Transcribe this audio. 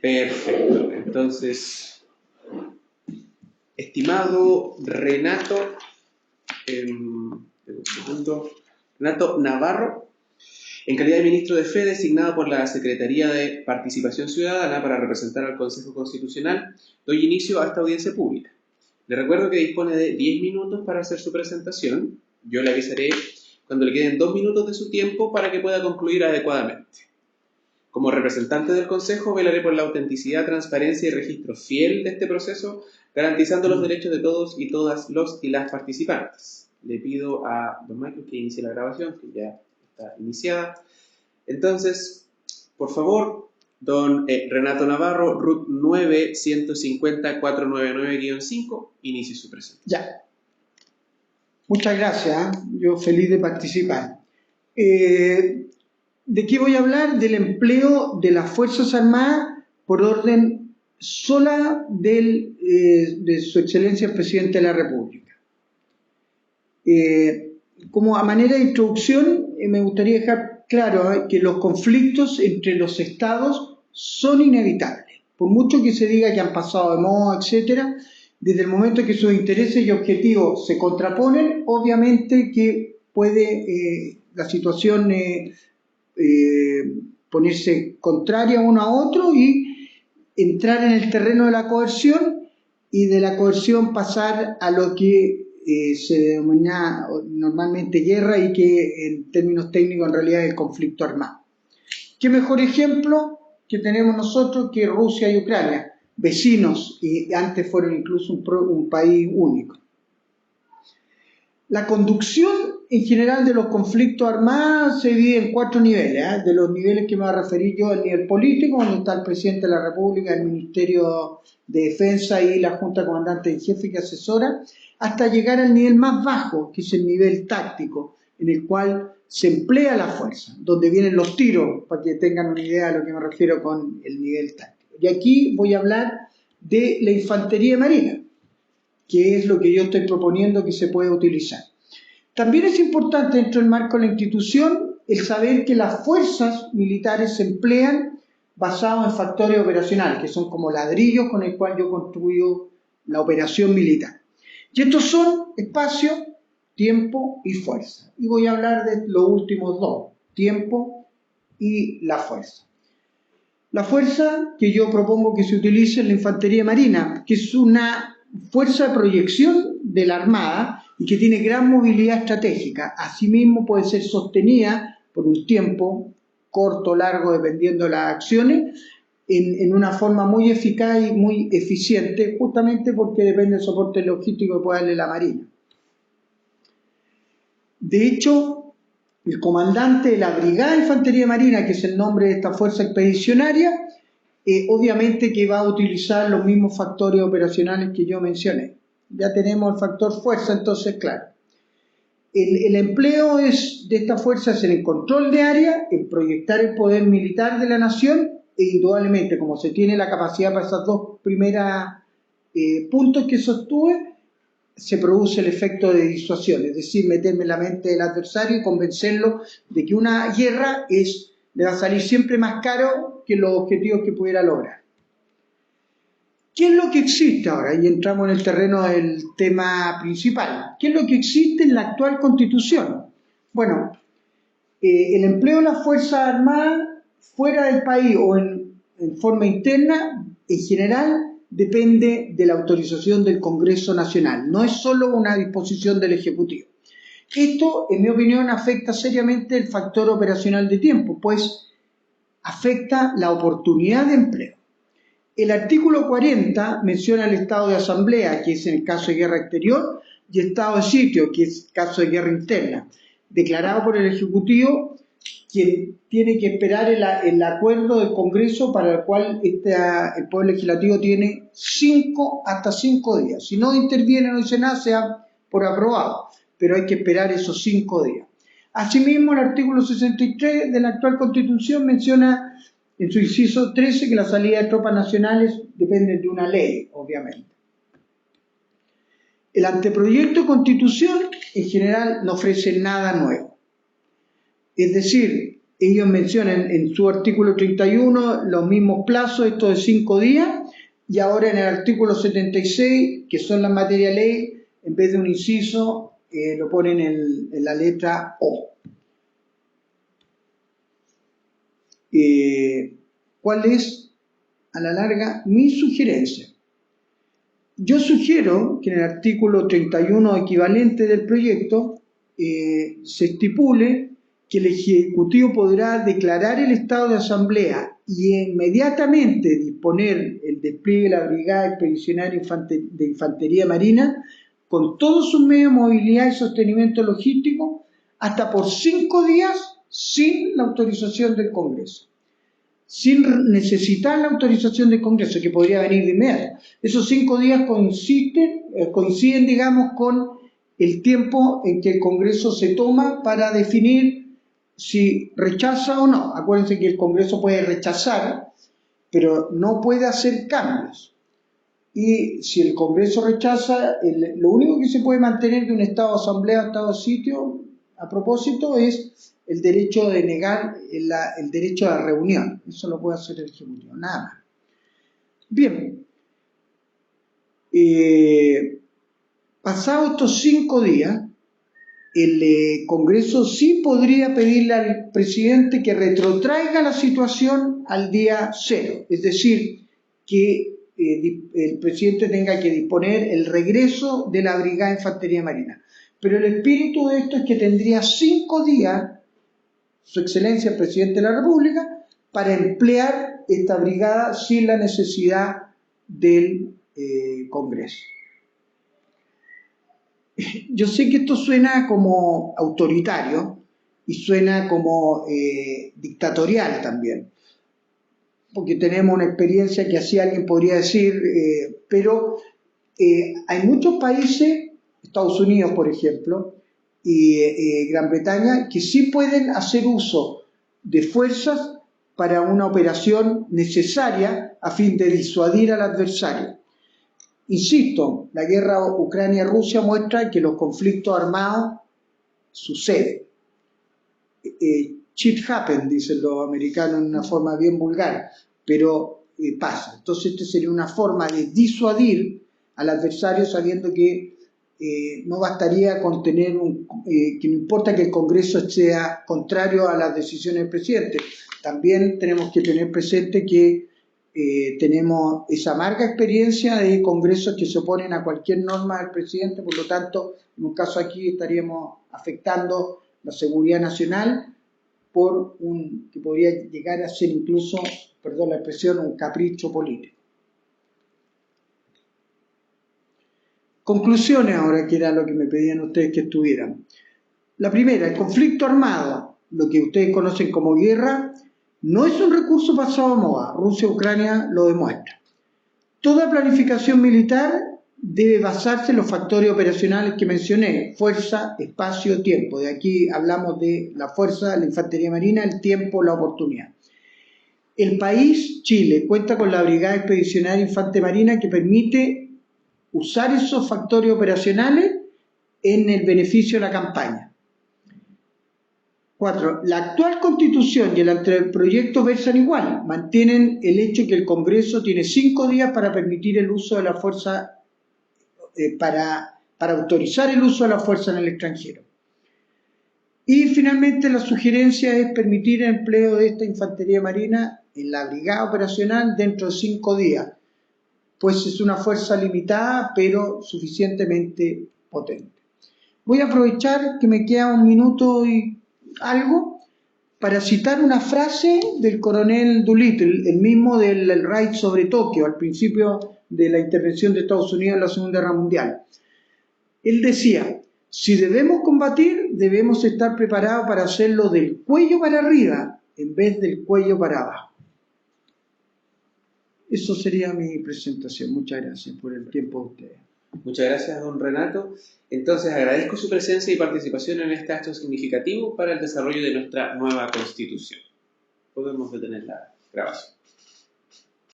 Perfecto. Entonces, estimado Renato, un segundo, Renato Navarro, en calidad de ministro de Fe designado por la Secretaría de Participación Ciudadana para representar al Consejo Constitucional, doy inicio a esta audiencia pública. Le recuerdo que dispone de 10 minutos para hacer su presentación. Yo le avisaré cuando le queden 2 minutos de su tiempo para que pueda concluir adecuadamente. Como representante del Consejo, velaré por la autenticidad, transparencia y registro fiel de este proceso, garantizando los derechos de todos y todas los y las participantes. Le pido a don Michael que inicie la grabación, que ya está iniciada. Entonces, por favor, don Renato Navarro, RUT 9-150-499-5, inicie su presentación. Ya. Muchas gracias. Yo feliz de participar. ¿De qué voy a hablar? Del empleo de las Fuerzas Armadas por orden sola de Su Excelencia el Presidente de la República. Como a manera de introducción, me gustaría dejar claro que los conflictos entre los estados son inevitables. Por mucho que se diga que han pasado de moda, etcétera, desde el momento en que sus intereses y objetivos se contraponen, obviamente que puede la situación ponerse contraria uno a otro y entrar en el terreno de la coerción, y de la coerción pasar a lo que se denomina normalmente guerra y que en términos técnicos en realidad es el conflicto armado. ¿Qué mejor ejemplo que tenemos nosotros que Rusia y Ucrania, vecinos, y antes fueron incluso un país único? La conducción en general de los conflictos armados se divide en 4 niveles, de los niveles que me voy a referir yo: el nivel político, donde está el Presidente de la República, el Ministerio de Defensa y la Junta Comandante en Jefe que asesora, hasta llegar al nivel más bajo, que es el nivel táctico, en el cual se emplea la fuerza, donde vienen los tiros, para que tengan una idea de lo que me refiero con el nivel táctico. Y aquí voy a hablar de la infantería marina, que es lo que yo estoy proponiendo que se puede utilizar. También es importante dentro del marco de la institución el saber que las fuerzas militares se emplean basados en factores operacionales, que son como ladrillos con el cual yo construyo la operación militar. Y estos son espacio, tiempo y fuerza. Y voy a hablar de los últimos dos, tiempo y la fuerza. La fuerza que yo propongo que se utilice es la infantería marina, que es una fuerza de proyección de la Armada y que tiene gran movilidad estratégica. Asimismo puede ser sostenida por un tiempo corto o largo, dependiendo de las acciones, en una forma muy eficaz y muy eficiente, justamente porque depende del soporte logístico que pueda darle la Marina. De hecho, el comandante de la Brigada de Infantería Marina, que es el nombre de esta fuerza expedicionaria, obviamente que va a utilizar los mismos factores operacionales que yo mencioné. Ya tenemos el factor fuerza, entonces, claro. El empleo de esta fuerza es en el control de área, en proyectar el poder militar de la nación, e indudablemente, como se tiene la capacidad para esos dos primeros puntos que sostuve, se produce el efecto de disuasión, es decir, meterme en la mente del adversario y convencerlo de que una guerra le va a salir siempre más caro que los objetivos que pudiera lograr. ¿Qué es lo que existe ahora? Y entramos en el terreno del tema principal. ¿Qué es lo que existe en la actual Constitución? Bueno, el empleo de las Fuerzas Armadas fuera del país o en forma interna, en general, depende de la autorización del Congreso Nacional. No es solo una disposición del Ejecutivo. Esto, en mi opinión, afecta seriamente el factor operacional de tiempo, pues afecta la oportunidad de empleo. El artículo 40 menciona el estado de asamblea, que es en el caso de guerra exterior, y estado de sitio, que es el caso de guerra interna, declarado por el Ejecutivo, quien tiene que esperar el acuerdo del Congreso, para el cual el Poder Legislativo tiene hasta 5 días. Si no interviene, no dice nada, se da por aprobado, pero hay que esperar esos 5 días. Asimismo, el artículo 63 de la actual Constitución menciona en su inciso 13 que la salida de tropas nacionales depende de una ley, obviamente. El anteproyecto de Constitución en general no ofrece nada nuevo. Es decir, ellos mencionan en su artículo 31 los mismos plazos, esto de 5 días, y ahora en el artículo 76, que son la materia ley, en vez de un inciso, lo ponen en la letra O. ¿Cuál es, a la larga, mi sugerencia? Yo sugiero que en el artículo 31 equivalente del proyecto se estipule que el Ejecutivo podrá declarar el estado de asamblea y inmediatamente disponer el despliegue de la Brigada Expedicionaria de Infantería Marina con todos sus medios de movilidad y sostenimiento logístico hasta por 5 días sin la autorización del Congreso, sin necesitar la autorización del Congreso, que podría venir de inmediato. Esos 5 días coinciden, digamos, con el tiempo en que el Congreso se toma para definir si rechaza o no. Acuérdense que el Congreso puede rechazar, pero no puede hacer cambios. Y si el Congreso rechaza, lo único que se puede mantener de un estado de asamblea, estado de sitio, a propósito, es el derecho de negar el derecho a la reunión. Eso lo puede hacer el Ejecutivo, nada más. Bien, pasados estos 5 días, el Congreso sí podría pedirle al presidente que retrotraiga la situación al día 0, es decir, que el presidente tenga que disponer el regreso de la Brigada de Infantería Marina. Pero el espíritu de esto es que tendría 5 días Su Excelencia el Presidente de la República para emplear esta brigada sin la necesidad del Congreso. Yo sé que esto suena como autoritario y suena como dictatorial también, porque tenemos una experiencia que así alguien podría decir, pero hay muchos países, Estados Unidos por ejemplo, y Gran Bretaña, que sí pueden hacer uso de fuerzas para una operación necesaria a fin de disuadir al adversario. Insisto, la guerra Ucrania-Rusia muestra que los conflictos armados suceden. Shit happens, dicen los americanos en una forma bien vulgar, pero pasa. Entonces esta sería una forma de disuadir al adversario sabiendo que no bastaría con tener que no importa que el Congreso sea contrario a las decisiones del presidente. También tenemos que tener presente que tenemos esa amarga experiencia de congresos que se oponen a cualquier norma del presidente, por lo tanto, en un caso aquí estaríamos afectando la seguridad nacional por que podría llegar a ser incluso, perdón la expresión, un capricho político. Conclusiones ahora, que era lo que me pedían ustedes que estuvieran. La primera, el conflicto armado, lo que ustedes conocen como guerra, no es un recurso pasado a moda. Rusia-Ucrania lo demuestra. Toda planificación militar debe basarse en los factores operacionales que mencioné: fuerza, espacio, tiempo. De aquí hablamos de la fuerza, la infantería marina, el tiempo, la oportunidad. El país, Chile, cuenta con la Brigada Expedicionaria Infante Marina que permite usar esos factores operacionales en el beneficio de la campaña. 4. La actual Constitución y el anteproyecto versan igual. Mantienen el hecho que el Congreso tiene 5 días para permitir el uso de la fuerza, para autorizar el uso de la fuerza en el extranjero. Y finalmente la sugerencia es permitir el empleo de esta infantería marina en la brigada operacional dentro de 5 días, pues es una fuerza limitada pero suficientemente potente. Voy a aprovechar que me queda un minuto y algo para citar una frase del coronel Doolittle, el mismo del raid sobre Tokio al principio de la intervención de Estados Unidos en la Segunda Guerra Mundial. Él decía: si debemos combatir, debemos estar preparados para hacerlo del cuello para arriba en vez del cuello para abajo. Eso sería mi presentación. Muchas gracias por el tiempo de ustedes. Muchas gracias, don Renato. Entonces, agradezco su presencia y participación en este acto significativo para el desarrollo de nuestra nueva Constitución. Podemos detener la grabación.